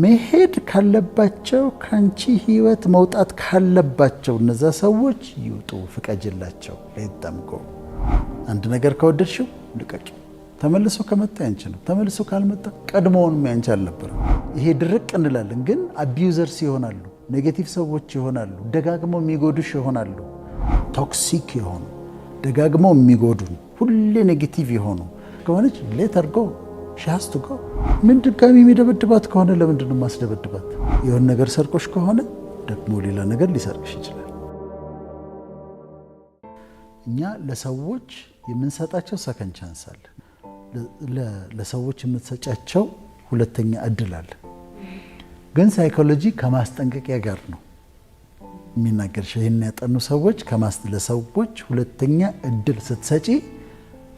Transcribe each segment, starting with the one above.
መሄድ ካለባቸው ካንቺ ህይወት መውጣት ካለባቸው እነዛ ሰዎች ይውጡ ፍቀጅላቸው ለይተምቆ አንድ ነገር ከወደድሽው ልቀቂ ተመልሶ ከመጣ ያንቺ ነው ተመልሶ ካልመጣ ቀድሞውንም ያንቺ አልነበረም ይሄ ድርቅ እንላለን ግን አቢዩዘርስ ይሆናሉ ኔጌቲቭ ሰዎች ይሆናሉ ደጋግመው የሚጎዱሽ ይሆናሉ ቶክሲክ ይሆኑ ደጋግመው የሚጎዱን ሁሌ ኔጌቲቭ ይሆኑ ከሆነች ሌተር ጎ ሻስቱ ጎ ምን ድጋሚ የሚደበድባት ከሆነ ለምንድን ነው ማስደበድባት የሆነ ነገር ሰርቆሽ ከሆነ ደግሞ ሌላ ነገር ሊሰርቅሽ ይችላል እኛ ለሰዎች የምንሰጣቸው ሰከንድ ቻንስ አለ ለሰዎች የምትሰጫቸው ሁለተኛ እድል አለ ግን ሳይኮሎጂ ከማስጠንቀቂያ ጋር ነው የሚናገርሽ ይሄን ያጠኑ ሰዎች ለሰዎች ሁለተኛ እድል ስትሰጪ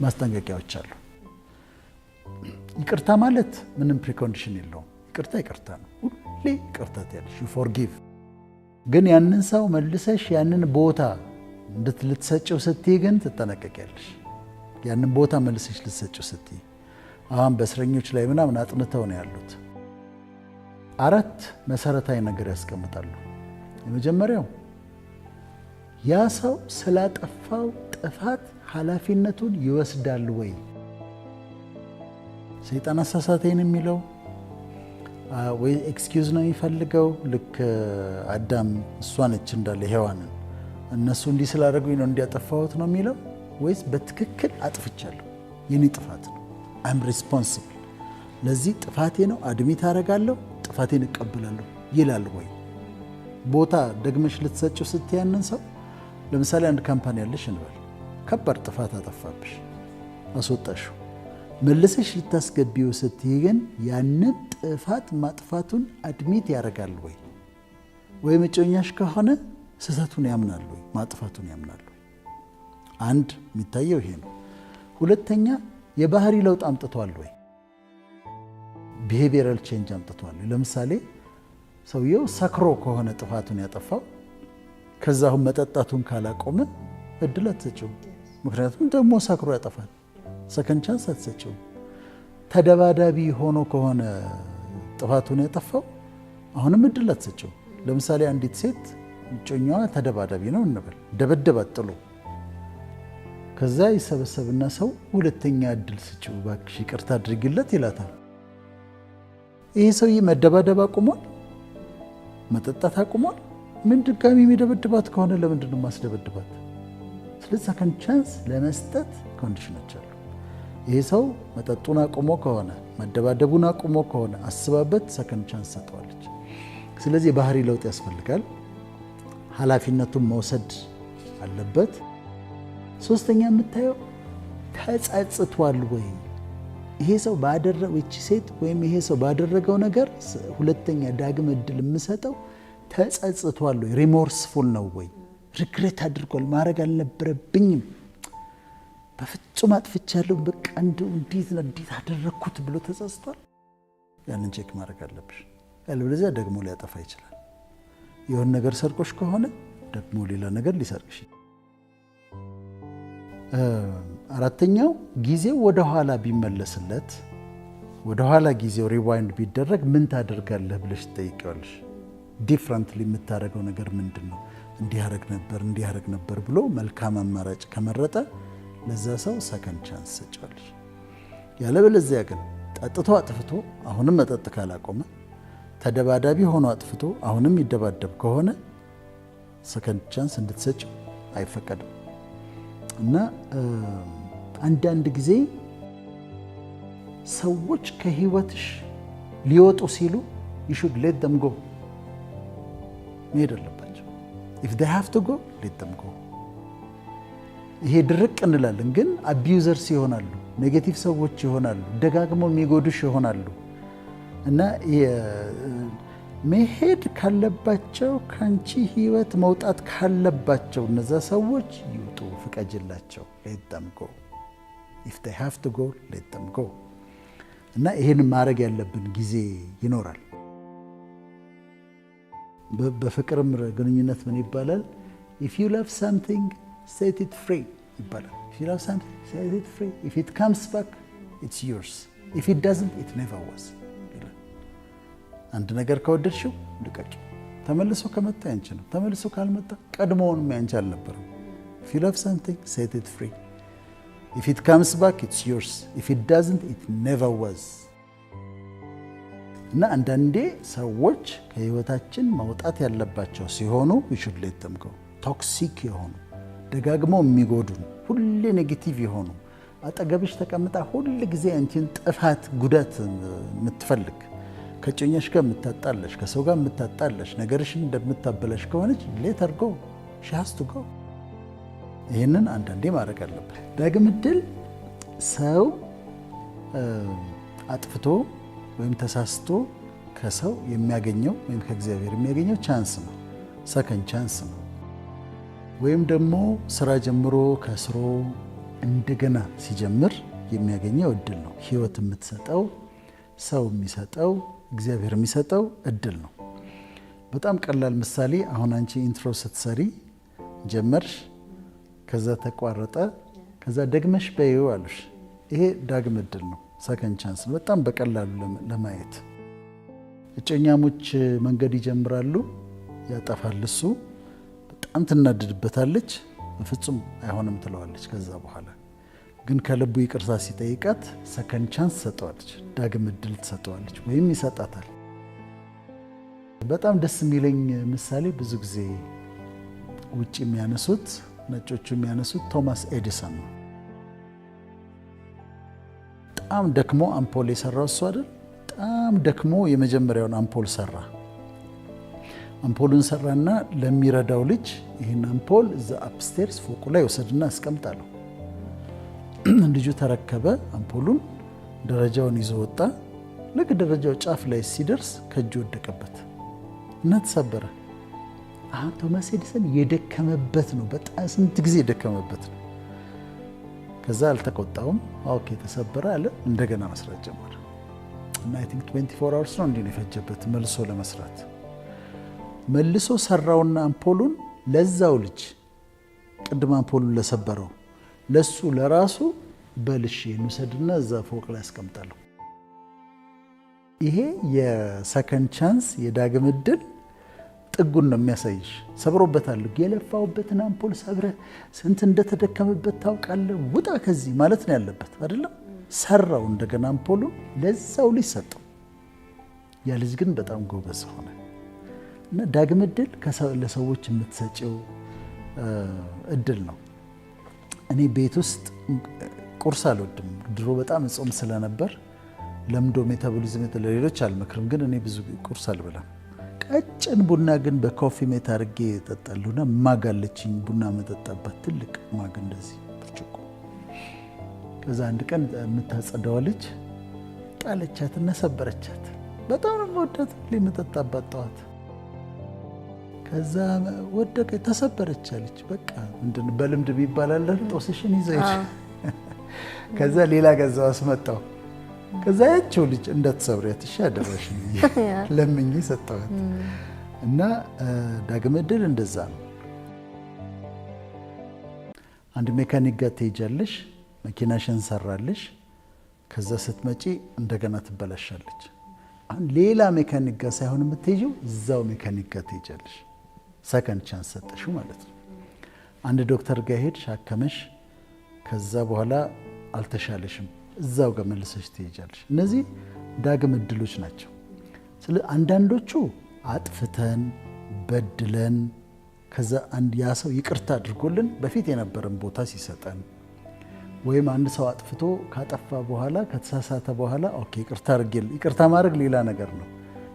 ማስጠንቀቂያዎች አሉ ይቅርታ ማለት ምንም ፕሪኮንዲሽን የለውም ይቅርታ ነው ሁሌ ይቅርታ ትያለሽ you forgive ግን ያንን ሰው መልሰሽ ያንን ቦታ እንድትልትሰጪው ስትይ ግን ትጠነቀቂያለሽ ያንን ቦታ መልሰሽ ልትሰጪው ስትይ አሁን በእስረኞች ላይ ምናምን አጥንተው ነው ያሉት አራት መሰረታዊ ነገር ያስቀምጣሉ የመጀመሪያው ያ ሰው ስላጠፋው ጥፋት ኃላፊነቱን ይወስዳል ወይ ሰይጣን አሳሳተኝ የሚለው ወይ ኤክስኪውዝ ነው የሚፈልገው ልክ አዳም እሷነች እንዳለ ሔዋንን እነሱ እንዲህ ስላደረጉኝ ነው እንዲያጠፋሁት ነው የሚለው ወይስ በትክክል አጥፍቻለሁ የኔ ጥፋት ነው I'm responsible ለዚህ ጥፋቴ ነው አድሚት አደርጋለሁ ጥፋቴን እቀበላለሁ ይላል ወይ ቦታ ደግመሽ ልትሰጪው ስትያንን ሰው ለምሳሌ አንድ ካምፓኒ ያለሽ እንበል ከባድ ጥፋት አጠፋብሽ አስወጣሽው መልሰሽ ልታስገቢው ስትይ ግን ያንን ጥፋት ማጥፋቱን አድሚት ያደርጋል ወይ መጮኛሽ ከሆነ ስህተቱን ያምናል ወይ ማጥፋቱን ያምናል አንድ የሚታየው ይሄ ነው ሁለተኛ የባህሪ ለውጥ አምጥቷል ወይ ቢሄቪየራል ቼንጅ አምጥቷል ለምሳሌ ሰውየው ሰክሮ ከሆነ ጥፋቱን ያጠፋው ከዛው መጠጣቱን ካላቆመ እድል አትሰጪው ምክንያቱም ደግሞ ሰክሮ ያጠፋል ሰከንድ ቻንስ አትሰጪው ተደባዳቢ ሆኖ ከሆነ ጥፋቱን ያጠፋው አሁንም እድል አትሰጪው ለምሳሌ አንዲት ሴት ጮኛዋ ተደባዳቢ ነው እንበል ደበደባት ጥሎ ከዛ ይሰበሰብና ሰው ሁለተኛ እድል ስጪው ባክሽ ይቅርታ አድርጊለት ይላታል ይሄ ሰውዬ መደባደብ አቁሟል መጠጣት አቁሟል ምን ድጋሚ የሚደበድባት ከሆነ ለምንድን ነው ማስደበድባት ስለዚህ ሰከንድ ቻንስ ለመስጠት ኮንዲሽኖች አሉ ይሄ ሰው መጠጡን አቁሞ ከሆነ መደባደቡን አቁሞ ከሆነ አስባበት ሰከንድ ቻንስ ሰጠዋለች ስለዚህ ባህሪ ለውጥ ያስፈልጋል ኃላፊነቱን መውሰድ አለበት ሶስተኛ የምታየው ተጸጽቷል ወይ ይሄ ሰው ባደረገው እቺ ሴት ወይም ይሄ ሰው ባደረገው ነገር ሁለተኛ ዳግም እድል የምሰጠው ተጸጽቷል ወይ ሪሞርስፉል ነው ወይ ሪግሬት አድርጓል ማድረግ አልነበረብኝም በፍጹም አጥፍቻለሁ በቃ እንዴት አደረኩት ብሎ ተጸጽቷል ያንን ቼክ ማድረግ አለብሽ ያለበለዚያ ደግሞ ሊያጠፋ ይችላል የሆነ ነገር ሰርቆሽ ከሆነ ደግሞ ሌላ ነገር ሊሰርቅሽ አራተኛው ጊዜው ወደ ኋላ ቢመለስለት ወደ ኋላ ጊዜው ሪዋይንድ ቢደረግ ምን ታደርጋለህ ብለሽ ትጠይቂዋለሽ ዲፍረንትሊ የምታደርገው ነገር ምንድነው እንዲያደርግ ነበር ብሎ መልካም አማራጭ ከመረጠ ለዛ ሰው ሰከንድ ቻንስ ሰጫለሽ ያለበለዚያ ግን ጠጥቶ አጥፍቶ አሁንም መጠጥ ካላቆመ ተደባዳቢ ሆኖ አጥፍቶ አሁንም ይደባደብ ከሆነ ሰከንድ ቻንስ እንድትሰጪው አይፈቀድም እና አንዳንድ ጊዜ ሰዎች ከህይወትሽ ሊወጡ ሲሉ you should let them go መሄድ አለባቸው if they have to go let them go ይሄ ድርቅ እንላለን ግን አቢዩዘርስ ይሆናሉ ኔጌቲቭ ሰዎች ይሆናሉ ደጋግመው የሚጎዱሽ ይሆናሉ እና መሄድ ካለባቸው ካንቺ ህይወት መውጣት ካለባቸው እነዛ ሰዎች ይውጡ ፍቀጅላቸው let them go if they have to go let them go እና ይሄን ማድረግ ያለብን ጊዜ ይኖራል በፍቅርም ግንኙነት ምን ይባላል if you love something set it free ይባላል if you love something set it free if it comes back it's yours if it doesn't it never was አንድ ነገር ከወደድሽው ልቀቂ። ተመልሶ ከመጣ ያንቺ ነው። ተመልሶ ካልመጣ ቀድሞውንም ያንቺ አልነበረም። if you love something set it free. if it comes back it's yours. if it doesn't it never was. እና አንዳንዴ ሰዎች ከህይወታችን መውጣት ያለባቸው ሲሆኑ we should let them go. ቶክሲክ የሆኑ ደጋግመው የሚጎዱን ሁሌ ኔጌቲቭ የሆኑ አጠገብሽ ተቀምጣ ሁል ጊዜ አንቺን ጥፋት ጉዳት የምትፈልግ ከጭኛሽ ጋር የምታጣለሽ ከሰው ጋር የምታጣለሽ ነገርሽን እንደምታበላሽ ከሆነች let her go. she has to go. ይህንን አንዳንዴ ማድረግ አለበት። ዳግም ዕድል ሰው አጥፍቶ ወይም ተሳስቶ ከሰው የሚያገኘው ወይም ከእግዚአብሔር የሚያገኘው ቻንስ ነው፣ ሰከንድ ቻንስ ነው። ወይም ደግሞ ስራ ጀምሮ ከስሮ እንደገና ሲጀምር የሚያገኘው እድል ነው። ህይወት የምትሰጠው ሰው የሚሰጠው እግዚአብሔር የሚሰጠው እድል ነው። በጣም ቀላል ምሳሌ፣ አሁን አንቺ ኢንትሮ ስትሰሪ ጀመርሽ፣ ከዛ ተቋረጠ፣ ከዛ ደግመሽ በይው አሉሽ። ይሄ ዳግም እድል ነው፣ ሰከንድ ቻንስ ነው። በጣም በቀላሉ ለማየት እጮኛሞች መንገድ ይጀምራሉ፣ ያጠፋል እሱ፣ በጣም ትናደድበታለች፣ በፍጹም አይሆንም ትለዋለች። ከዛ በኋላ ግን ከልቡ ይቅርታ ሲጠይቃት ሰከንድ ቻንስ ሰጠዋለች፣ ዳግም እድል ትሰጠዋለች ወይም ይሰጣታል። በጣም ደስ የሚለኝ ምሳሌ ብዙ ጊዜ ውጭ የሚያነሱት ነጮቹ የሚያነሱት ቶማስ ኤዲሰን ነው። በጣም ደክሞ አምፖል የሰራው እሱ አይደል? በጣም ደክሞ የመጀመሪያውን አምፖል ሰራ። አምፖሉን ሰራና ለሚረዳው ልጅ ይህን አምፖል እዛ አፕስቴርስ ፎቁ ላይ ወሰድና አስቀምጣለሁ። ልጁ ተረከበ አምፖሉን፣ ደረጃውን ይዞ ወጣ። ልክ ደረጃው ጫፍ ላይ ሲደርስ ከእጁ ወደቀበት እና ተሰበረ። አሁን ቶማስ ኤዲሰን የደከመበት ነው፣ በጣም ስንት ጊዜ የደከመበት ነው። ከዛ አልተቆጣውም። ኦኬ ተሰበረ አለ፣ እንደገና መስራት ጀመረ እና አይ ቲንክ 24 hours ነው እንዲህ የፈጀበት መልሶ ለመስራት። መልሶ ሰራውና አምፖሉን ለዛው ልጅ ቅድም አምፖሉን ለሰበረው ለሱ ለራሱ በልሽ እንውሰድና እዛ ፎቅ ላይ አስቀምጣለሁ። ይሄ የሰከንድ ቻንስ የዳግም እድል ጥጉን ነው የሚያሳይሽ። ሰብሮበታል፣ የለፋውበትን አምፖል ሰብረ ስንት እንደተደከመበት ታውቃለህ፣ ውጣ ከዚህ ማለት ነው ያለበት አይደለም። ሰራው እንደገና አምፖሉን ለዛው ልጅ ሰጠው። ያ ልጅ ግን በጣም ጎበዝ ሆነ። እና ዳግም እድል ለሰዎች የምትሰጪው እድል ነው። እኔ ቤት ውስጥ ቁርስ አልወድም። ድሮ በጣም እጾም ስለነበር ለምዶ ሜታቦሊዝም ለሌሎች አልመክርም፣ ግን እኔ ብዙ ቁርስ አልበላም። ቀጭን ቡና ግን በኮፊ ሜት አድርጌ እጠጣለሁና ማጋለችኝ ቡና መጠጣባት ትልቅ ማግ እንደዚህ ብርጭቆ። ከዛ አንድ ቀን የምታጸዳዋ ልጅ ጣለቻትና ሰበረቻት። በጣም ነው የምወዳት ለመጠጣባት ጠዋት። ከዛ ወደቀ፣ ተሰበረች አለች። በቃ ምንድን በልምድ ቢባላል ጦስሽን ይዘሽ ከዛ ሌላ ገዛው አስመጣው። ከዛ ያቸው ልጅ እንዳትሰብሪያት እሺ አደረሽ ለምኝ ሰጠዋት። እና ዳግም እድል እንደዛ ነው። አንድ ሜካኒክ ጋር ትሄጃለሽ፣ መኪናሽን ሰራለሽ። ከዛ ስትመጪ እንደገና ትበላሻለች። አሁን ሌላ ሜካኒክ ጋር ሳይሆን የምትሄጂው እዛው ሜካኒክ ጋር ትሄጃለሽ። ሰከንድ ቻንስ ሰጠሽው ማለት ነው። አንድ ዶክተር ጋር ሄድሽ፣ አከመሽ። ከዛ በኋላ አልተሻለሽም፣ እዛው ጋር መልሰሽ ትሄጃለሽ። እነዚህ ዳግም እድሎች ናቸው። ስለዚህ አንዳንዶቹ አጥፍተን በድለን ከዛ ያ ሰው ይቅርታ አድርጎልን በፊት የነበረን ቦታ ሲሰጠን፣ ወይም አንድ ሰው አጥፍቶ ካጠፋ በኋላ ከተሳሳተ በኋላ ኦኬ ይቅርታ አድርጌልህ። ይቅርታ ማድረግ ሌላ ነገር ነው።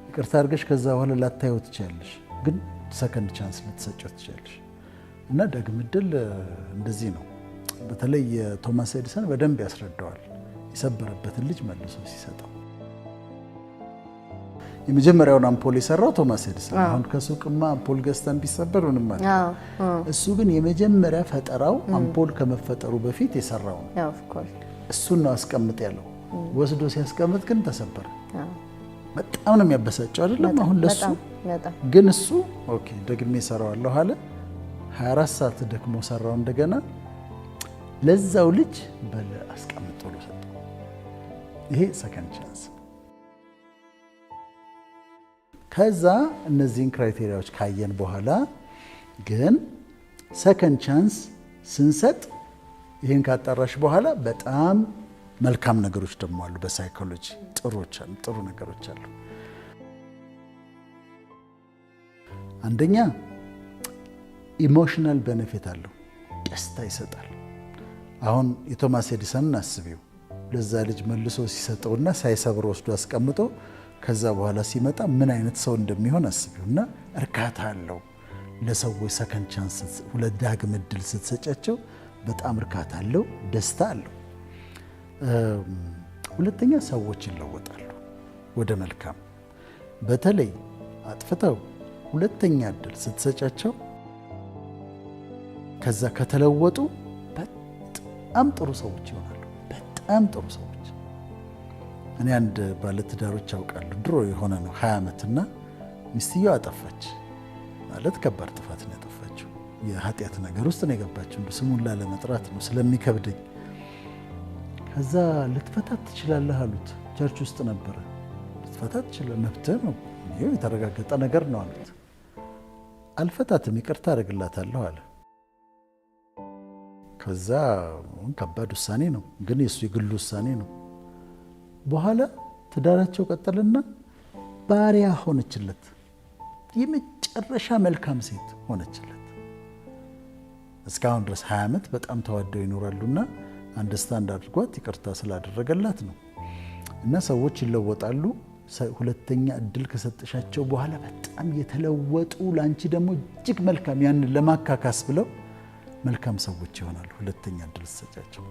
ይቅርታ አድርገሽ ከዛ በኋላ ላታየው ትችያለሽ፣ ግን ሰከንድ ቻንስ ልትሰጪው ትችያለሽ። እና ዳግም እድል እንደዚህ ነው። በተለይ የቶማስ ኤዲሰን በደንብ ያስረዳዋል፣ የሰበረበትን ልጅ መልሶ ሲሰጠው። የመጀመሪያውን አምፖል የሰራው ቶማስ ኤዲሰን። አሁን ከሱቅማ አምፖል ገዝተን ቢሰበር ምንም ማለት እሱ ግን የመጀመሪያ ፈጠራው አምፖል ከመፈጠሩ በፊት የሰራው ነው። እሱን ነው አስቀምጥ ያለው። ወስዶ ሲያስቀምጥ ግን ተሰበረ። በጣም ነው የሚያበሳጨው አይደለም? አሁን ለሱ ግን እሱ ኦኬ ደግሜ እሰራዋለሁ አለ። 24 ሰዓት ደክሞ ሰራው እንደገና ለዛው ልጅ በለ አስቀምጦ ነው ሰጠው። ይሄ ሰከንድ ቻንስ ከዛ እነዚህን ክራይቴሪያዎች ካየን በኋላ ግን ሰከንድ ቻንስ ስንሰጥ ይህን ካጣራሽ በኋላ በጣም መልካም ነገሮች ደግሞ አሉ። በሳይኮሎጂ ጥሩ ነገሮች አሉ። አንደኛ ኢሞሽናል ቤኔፊት አለው፣ ደስታ ይሰጣል። አሁን የቶማስ ኤዲሰንን አስቢው። ለዛ ልጅ መልሶ ሲሰጠውና ሳይሰብር ወስዶ አስቀምጦ ከዛ በኋላ ሲመጣ ምን አይነት ሰው እንደሚሆን አስቢው። እና እርካታ አለው። ለሰዎች ሰከንድ ቻንስ ሁለት ዳግም እድል ስትሰጫቸው በጣም እርካታ አለው፣ ደስታ አለው። ሁለተኛ ሰዎች ይለወጣሉ ወደ መልካም። በተለይ አጥፍተው ሁለተኛ እድል ስትሰጫቸው ከዛ ከተለወጡ በጣም ጥሩ ሰዎች ይሆናሉ። በጣም ጥሩ ሰዎች። እኔ አንድ ባለትዳሮች አውቃለሁ። ድሮ የሆነ ነው 20 ዓመትና ሚስትየው አጠፋች። ማለት ከባድ ጥፋት ነው ያጠፋችው። የኃጢአት ነገር ውስጥ ነው የገባችው። ስሙን ላለመጥራት ነው ስለሚከብደኝ። ከዛ ልትፈታት ትችላለህ አሉት። ቸርች ውስጥ ነበረ። ልትፈታት ትችላለህ፣ መብትህ ነው፣ ይሄ የተረጋገጠ ነገር ነው አሉት። አልፈታትም፣ ይቅርታ አደርግላታለሁ አለ። ከዛ ከባድ ውሳኔ ነው፣ ግን የሱ የግሉ ውሳኔ ነው። በኋላ ትዳራቸው ቀጠልና ባሪያ ሆነችለት። የመጨረሻ መልካም ሴት ሆነችለት። እስካሁን ድረስ 20 ዓመት በጣም ተዋደው ይኖራሉና አንደርስታንድ አድርጓት ይቅርታ ስላደረገላት ነው። እና ሰዎች ይለወጣሉ። ሁለተኛ እድል ከሰጠሻቸው በኋላ በጣም የተለወጡ ለአንቺ ደግሞ እጅግ መልካም ያንን ለማካካስ ብለው መልካም ሰዎች ይሆናሉ። ሁለተኛ እድል ሰጫቸው።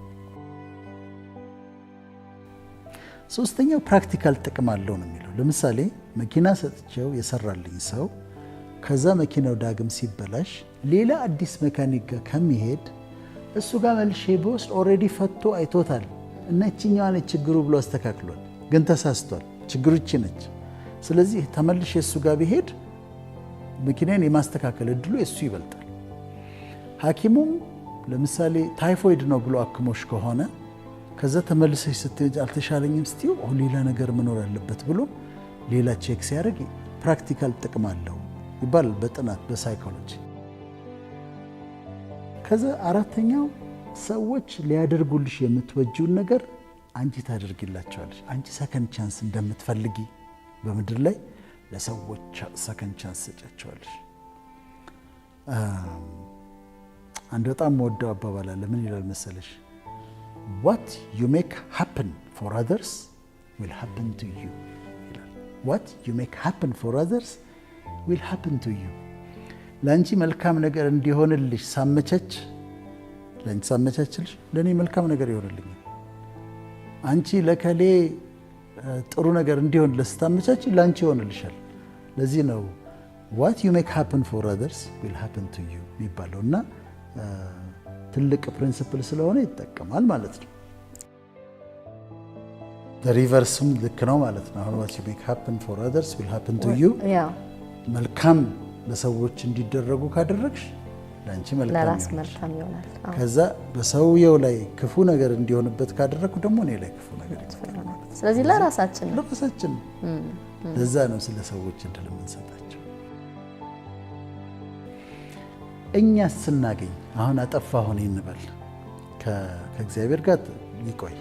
ሶስተኛው ፕራክቲካል ጥቅም አለው ነው የሚለው። ለምሳሌ መኪና ሰጥቼው የሰራልኝ ሰው ከዛ መኪናው ዳግም ሲበላሽ ሌላ አዲስ መካኒክ ጋር ከሚሄድ እሱ ጋር መልሼ በውስጥ ኦልሬዲ ፈቶ አይቶታል እና እቺኛዋ ነች ችግሩ ብሎ አስተካክሏል። ግን ተሳስቷል፣ ችግሩ እቺ ነች። ስለዚህ ተመልሼ እሱ ጋር ቢሄድ መኪናን የማስተካከል እድሉ እሱ ይበልጣል። ሐኪሙም ለምሳሌ ታይፎይድ ነው ብሎ አክሞሽ ከሆነ ከዛ ተመልሰሽ ስትሄጂ አልተሻለኝም ስትይው ሌላ ነገር መኖር ያለበት ብሎ ሌላ ቼክ ሲያደርግ ፕራክቲካል ጥቅም አለው ይባላል በጥናት በሳይኮሎጂ። ከዛ አራተኛው ሰዎች ሊያደርጉልሽ የምትወጂውን ነገር አንቺ ታደርጊላቸዋለሽ። አንቺ ሰከንድ ቻንስ እንደምትፈልጊ በምድር ላይ ለሰዎች ሰከንድ ቻንስ ሰጫቸዋለሽ። አንድ በጣም ወደው አባባል አለ። ምን ይላል መሰለሽ? What you make happen for others will happen to you ይላል። What you make happen for others will happen to you። ለአንቺ መልካም ነገር እንዲሆንልሽ ሳመቻች፣ ለአንቺ ሳመቻችልሽ ለእኔ መልካም ነገር ይሆንልኛል። አንቺ ለከሌ ጥሩ ነገር እንዲሆን ለስታመቻች ለአንቺ ይሆንልሻል። ለዚህ ነው What you make happen for others will happen to you የሚባለው እና ትልቅ ፕሪንሲፕል ስለሆነ ይጠቀማል ማለት ነው። ሪቨርስም ልክ ነው ማለት ነው። አሁን what you make happen for others will happen to you መልካም ለሰዎች እንዲደረጉ ካደረግሽ ለአንቺ መልካም ይሆናል። ከዛ በሰውየው ላይ ክፉ ነገር እንዲሆንበት ካደረግኩ ደግሞ እኔ ላይ ክፉ ነገር ይሆናል። ስለዚህ ለራሳችን ለዛ ነው ስለ ሰዎች እድል የምንሰጣቸው። እኛ ስናገኝ አሁን አጠፋሁን እንበል ከእግዚአብሔር ጋር ይቆይ፣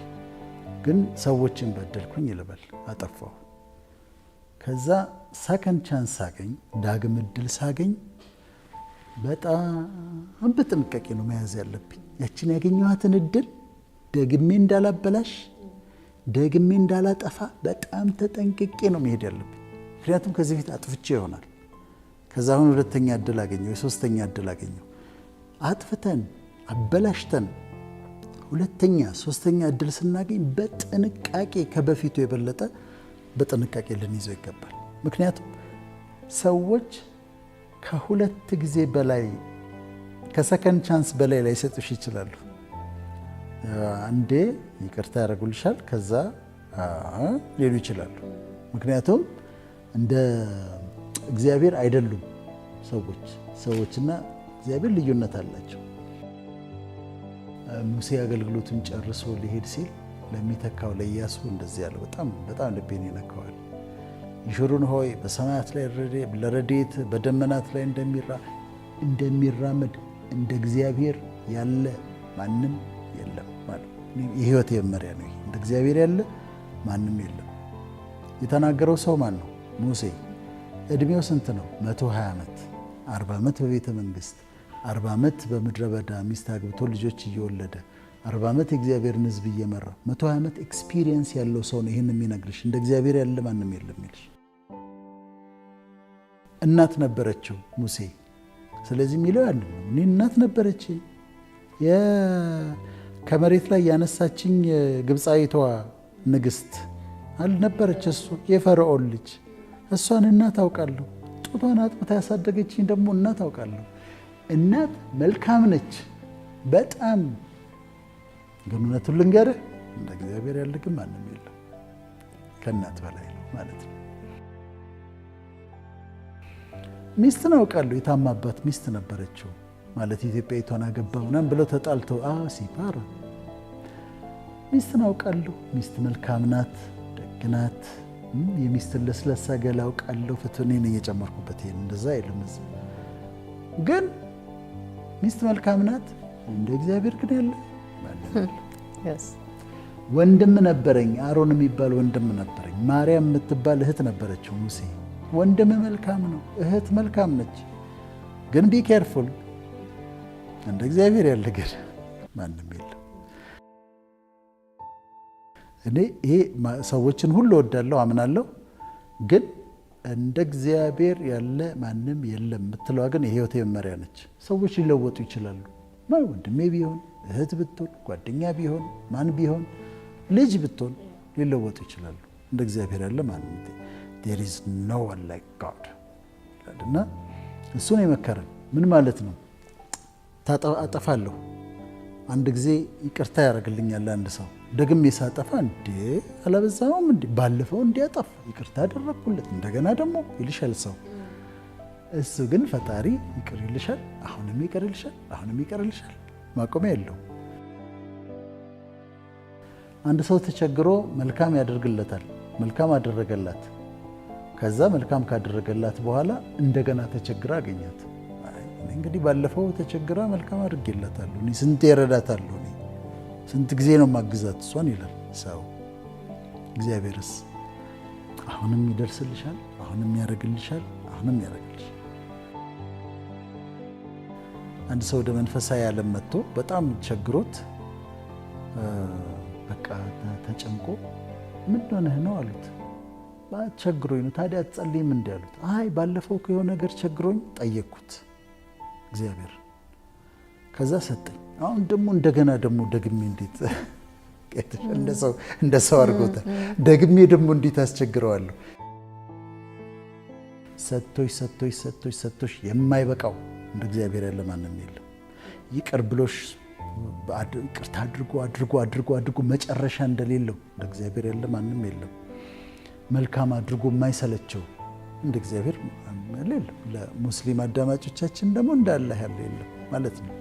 ግን ሰዎችን በደልኩኝ ይልበል አጠፋሁ። ከዛ ሰከንድ ቻንስ ሳገኝ ዳግም እድል ሳገኝ በጣም በጥንቃቄ ነው መያዝ ያለብኝ። ያችን ያገኘኋትን እድል ደግሜ እንዳላበላሽ፣ ደግሜ እንዳላጠፋ በጣም ተጠንቅቄ ነው መሄድ ያለብኝ። ምክንያቱም ከዚህ በፊት አጥፍቼ ይሆናል። ከዛ አሁን ሁለተኛ እድል አገኘው፣ የሶስተኛ እድል አገኘው። አጥፍተን አበላሽተን ሁለተኛ ሶስተኛ እድል ስናገኝ በጥንቃቄ ከበፊቱ የበለጠ በጥንቃቄ ልንይዘው ይገባል። ምክንያቱም ሰዎች ከሁለት ጊዜ በላይ ከሰከንድ ቻንስ በላይ ላይሰጡሽ ይችላሉ። አንዴ ይቅርታ ያደርጉልሻል፣ ከዛ ሊሉ ይችላሉ። ምክንያቱም እንደ እግዚአብሔር አይደሉም ሰዎችና እግዚአብሔር ልዩነት አላቸው። ሙሴ አገልግሎቱን ጨርሶ ሊሄድ ሲል ለሚተካው ለኢያሱ እንደዚህ ያለው በጣም ልቤን ይነካዋል። ይሹሩን ሆይ በሰማያት ላይ ለረድኤት በደመናት ላይ እንደሚራመድ እንደ እግዚአብሔር ያለ ማንም የለም ማለት የሕይወት መመሪያ ነው። እንደ እግዚአብሔር ያለ ማንም የለም። የተናገረው ሰው ማን ነው? ሙሴ። እድሜው ስንት ነው? 120 ዓመት። 40 ዓመት በቤተ መንግስት፣ 40 ዓመት በምድረ በዳ ሚስት አግብቶ ልጆች እየወለደ 40 ዓመት የእግዚአብሔርን ሕዝብ እየመራ 120 ዓመት ኤክስፒሪየንስ ያለው ሰው ነው ይህን የሚነግርሽ። እንደ እግዚአብሔር ያለ ማንም የለም ይልሽ። እናት ነበረችው ሙሴ። ስለዚህ የሚለው ያንን ነው። እኔ እናት ነበረች ከመሬት ላይ ያነሳችኝ ግብፃዊቷ ንግስት አልነበረች እሱ የፈርዖን ልጅ። እሷን እናት አውቃለሁ። ጡቷን አጥብታ ያሳደገችኝ ደግሞ እናት አውቃለሁ። እናት መልካም ነች በጣም። ግን እውነቱን ልንገርህ እንደ እግዚአብሔር ያለ ግን ማንም የለም። ከእናት በላይ ነው ማለት ነው። ሚስትን አውቃለሁ። የታማባት ሚስት ነበረችው ማለት ኢትዮጵያዊቷን አገባ ምናምን ብለው ተጣልተው ሲፓራ ሚስትን አውቃለሁ። ሚስት መልካም ናት፣ ደግ ናት። የሚስትን ለስለሳ ገላ አውቃለሁ። ፍትኔ ነኝ የጨመርኩበት ይሄን እንደዛ አይልም። ግን ሚስት መልካም ናት፣ እንደ እግዚአብሔር ግን ያለ ወንድም ነበረኝ። አሮን የሚባል ወንድም ነበረኝ። ማርያም የምትባል እህት ነበረችው ሙሴ። ወንድም መልካም ነው፣ እህት መልካም ነች። ግን ቢ ኬርፉል፣ እንደ እግዚአብሔር ያለ ግን ማንም የለም። እኔ ይሄ ሰዎችን ሁሉ ወዳለሁ አምናለሁ፣ ግን እንደ እግዚአብሔር ያለ ማንም የለም የምትለዋ ግን የሕይወቴ መመሪያ ነች። ሰዎች ሊለወጡ ይችላሉ። ወንድሜ ቢሆን እህት ብትሆን ጓደኛ ቢሆን ማን ቢሆን ልጅ ብትሆን ሊለወጡ ይችላሉ። እንደ እግዚአብሔር ያለ ማንም there is no one like God እና እሱን የመከረን ምን ማለት ነው? አጠፋለሁ አንድ ጊዜ ይቅርታ ያደርግልኛል አንድ ሰው። ደግሜ ሳጠፋ እንዴ አላበዛውም እንዴ ባለፈው እንዲያጠፋ ይቅርታ አደረግኩለት እንደገና ደግሞ ይልሻል ሰው። እሱ ግን ፈጣሪ ይቅር ይልሻል፣ አሁንም ይቅር ይልሻል፣ አሁንም ይቅር ይልሻል። ማቆሚያ የለው። አንድ ሰው ተቸግሮ መልካም ያደርግለታል። መልካም አደረገላት። ከዛ መልካም ካደረገላት በኋላ እንደገና ተቸግራ አገኛት። እንግዲህ ባለፈው ተቸግራ መልካም አድርጌላታለሁ፣ እኔ ስንት ይረዳታለሁ፣ እኔ ስንት ጊዜ ነው ማግዛት እሷን ይላል ሰው። እግዚአብሔርስ አሁንም ይደርስልሻል፣ አሁንም ያደርግልሻል፣ አሁንም ያደርግልሻል። አንድ ሰው ወደ መንፈሳዊ ዓለም መጥቶ በጣም ቸግሮት በቃ ተጨንቆ ምን ሆነህ ነው አሉት። ቸግሮኝ ነው። ታዲያ አትጸልይም እንዴ አሉት። አይ ባለፈው የሆነ ነገር ቸግሮኝ ጠየቅኩት እግዚአብሔር፣ ከዛ ሰጠኝ። አሁን ደግሞ እንደገና ደግሞ ደግሜ እንዴት እንደ ሰው አድርጎታል። ደግሜ ደግሞ እንዴት አስቸግረዋለሁ? ሰጥቶሽ የማይበቃው እንደ እግዚአብሔር ያለ ማንም የለም። ይቅር ብሎሽ ይቅርታ አድርጎ መጨረሻ እንደሌለው እንደ እግዚአብሔር ያለ ማንም የለም። መልካም አድርጎ የማይሰለቸው እንደ እግዚአብሔር የለም። ለሙስሊም አዳማጮቻችን ደግሞ እንዳለ ያለ የለም ማለት ነው።